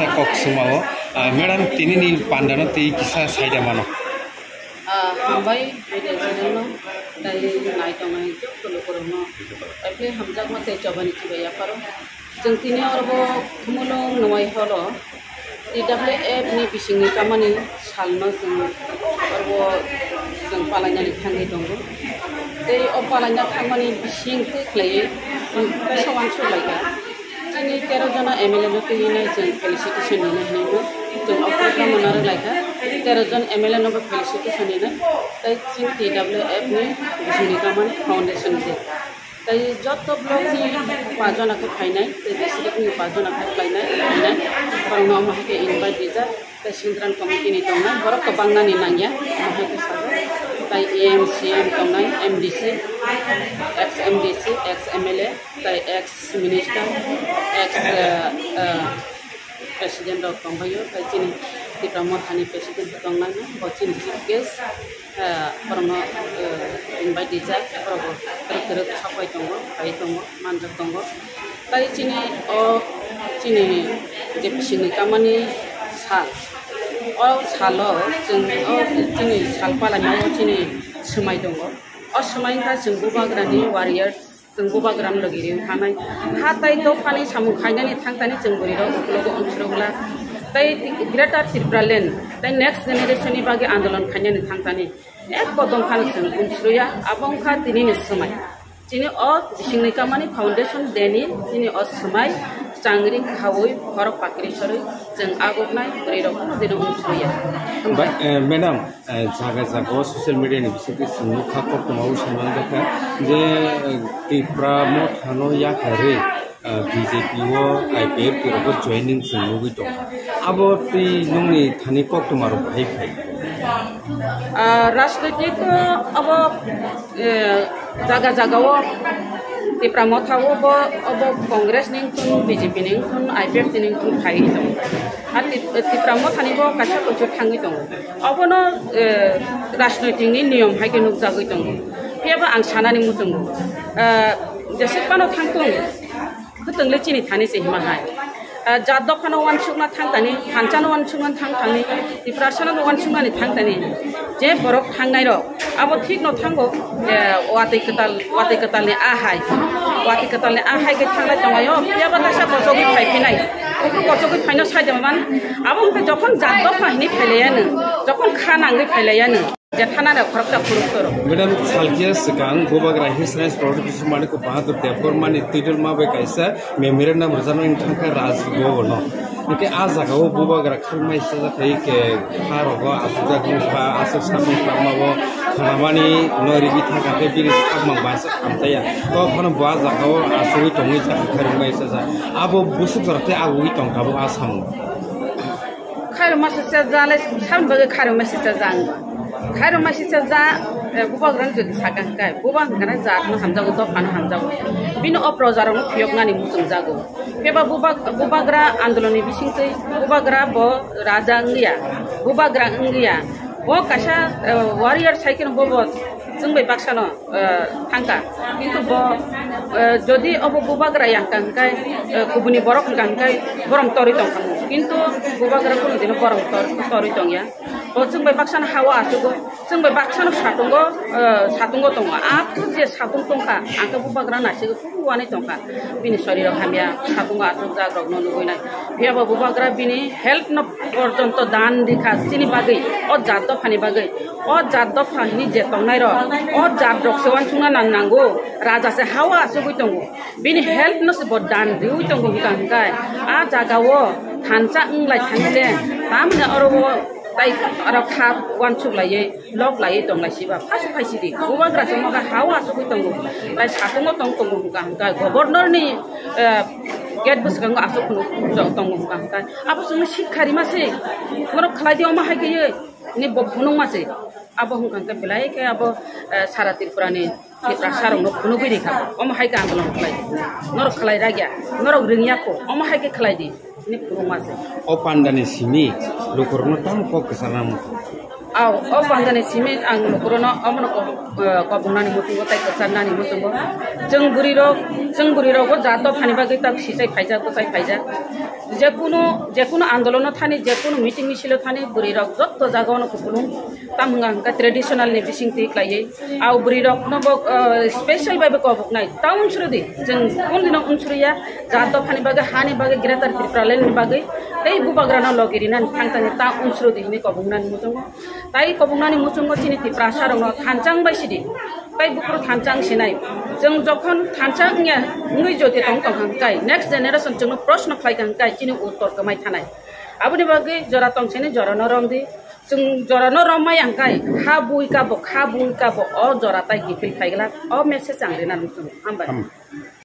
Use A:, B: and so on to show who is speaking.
A: kisa kok semua. Madam tini ni pandana ti kisa saya mana?
B: Hambai beda jenuh dari naik kemana itu kalau corona. Tapi hamzak mati coba ni cuba ya paru. Jentini orang mulung nuai holo. DWF ni bising ni kamani salma seng orang seng palanya ni thangi donggo. Dari palanya kamani bising tu klay, sawan sulai kan. Jadi 13 jana MLA tu ini jeng felicitation ini ni. Jeng opera menarik lagi. 13 John MLA nomor felicitation ini. Tapi jeng DWF ni bising ni kamani foundation je. Tapi jatuh blog ni pajon aku final, tapi sedikit ni pajon aku final. Kalau nama aku invite dia, tapi sindran komite ni tahu na, baru kebanggaan ni nanya, nama aku sahaja. Tapi AMCM tahu na, MDC, ex MDC, ex MLA, tapi ex minister, ex presiden dok kambayo, tapi cini di Pramod Hani presiden tahu na, bocin chief guest. Orang invite dia, orang terus sampai tunggu, bayi tunggu, manjat tunggu. Tapi cini jadi sini kamani sal, salo, cini sal palanya cini semai tunggu. Semai kan sengguba grani warrior, sengguba gram lagi ni kanai. Hatai tu pani samu kainan ni thang tani sengguri ro, logo unsur Tapi Greater Tripuralen, tapi next generation ni bagi andolan kanya ni thang tani. Ek bodong kan unsruya, abang kan tini ni semai. Cini bising ni kamani foundation deni, cini semai cangring kawui korok pakiri sori, jeng agok nai beri rok dino unsruya.
A: Madam, jaga social media ni bising semua kakak pemau sama mereka, je di Pramod Hano ya kare. BJP wo IPF ke robot joining semua gitu. Abo ti nungi thani kok tu maru bahai bahai.
B: Rashtratik abo jaga wo di Pramod wo abo Kongres ning tun BJP ning tun IPF ning tun bahai itu. Di Pramod hani bo kasar kucut hangi itu. Abo no rashtratik ni niyom hai ke nuk jaga itu. Piaba angsana ni mutung. Jasa pano thangtung. Ketengah cini thani sih mahai. Jadok kan wan cuma thang tani, hancan wan cuma thang tani, di perasaan wan cuma ni thang tani. Je borok thang nai ro. Abo thik no thanggo, wati ketal ni ahai ke thang lai jangayo. Dia batasa kocoki phai pinai. Ukro kocoki phai no sai jaman. Abo ke jokon jadok phai ni phailayan, jokon khanang ni phailayan. Jatana ada korupsi koruptor.
A: Madam salkia sekarang gua bagi His Product Kisumani ko bahadur dapur mani tidur ma bekaisa memira na berzama yang thangka raz gua no. Oke azak gua bagi rakhir mai saja kai ke haro gua asuja gua asuk sabun karma gua khamani nori bitha kape biri sabang bahasa amtaya. Kau khana buat azak gua asui tongi rakhir mai saja. Abo busuk zarate agui tong kabu asam.
B: Khair masih saja les sam bagi khair masih saja. Khair masih saja, gubag ran jadi sakan kai, gubag karena zat no hamzago to pan hamzago. Bino oprozaron no piok ngani mutung zago. Peba gubag ra andoloni bising tei, gubag ra bo raja ngia, gubag ra ngia. Bo kasha warrior cycle bo jengbai baksano thangka. Kintu bo jadi obo gubag ra yang kangkai, kubuni borok kangkai, borong tori tong kamu. Kintu gubag ra kuno dino borong tori tong ya. Jengbai baksan hawa asugo, jengbai baksan satungo tongo. Apa je satung tongka, angka bubag rana sih kubuane tongka. Bini sorry ro hamya satungo asuk jagrok nonu goinai. Biar bubag ra bini health no porjonto dan dikas sini bagai, jaddo fani bagai, jaddo fani je tongnai ro, jadrok sewan cunga nanggo, raja se hawa asugo tongo. Bini health no sebot dan diu tongo hukangkai. Jagawo thanca nglai thangile, tamnya oro tai arab khap wan chuk lai lok lai tong lai siba phasu phai sidi gubag ra jong ga hawa su ku tong lai satungo tong ga governor ni get bus ga asu ku tong ga apa sung shikhari ma se ngoro khlai di oma ha ge ni bo phunung ma se abo hung kan ka belai ke abo sara tripura ni prasarong no phunu biri kha oma ha ga angolong khlai ngoro khlai ra gya ngoro ringya ko oma ha ge khlai di ini perumah sih.
A: Pandani sini, lukur nutam kok kesana musuh.
B: aw o pandane simi ang lokrono amno ko bunani mutungo tai kasarnani mutungo jeng buriro go jato phani bagi tak sisai phaija ko sai phaija যেকোনো আন্দোলন Thani যেকোনো meeting মিছিল Thani বুড়িরক যত জায়গানো কুকুলুম তামঙ্গা traditional নি বিসিং তি ক্লাইয়ে আউ বুড়িরক নব special ভাবে কবক নাই তা উনসুরদি जों কোন দিন উনসুরিয়া জাত ফানি বাগে হানি বাগে গ্রেটার ত্রিপুরালেন বাগে এই বুবাগ্রানা লগিরিনা থাংতানি তা উনসুরদি নি কবংনানি মুজং তাই কবংনানি মুজং চিনি ত্রিপুরা সারং থানচাং বাইসিদি তাই বুকুর থানচাং সিনাই जों जखन थानचां ङै जति दं तंखांकाय नेक्स्ट जेनेरेशन जों प्रश्न खायखांकाय चिनि उत्तर कमाय थानाय आबुनि बागै जरा तंसेनि जरा नरमदि जों जरा नरमाय आंकाय हा बुइकाबो अ जरा ताय गिफिल फायगला अ मेसेज आंग्रेना जों हामबाय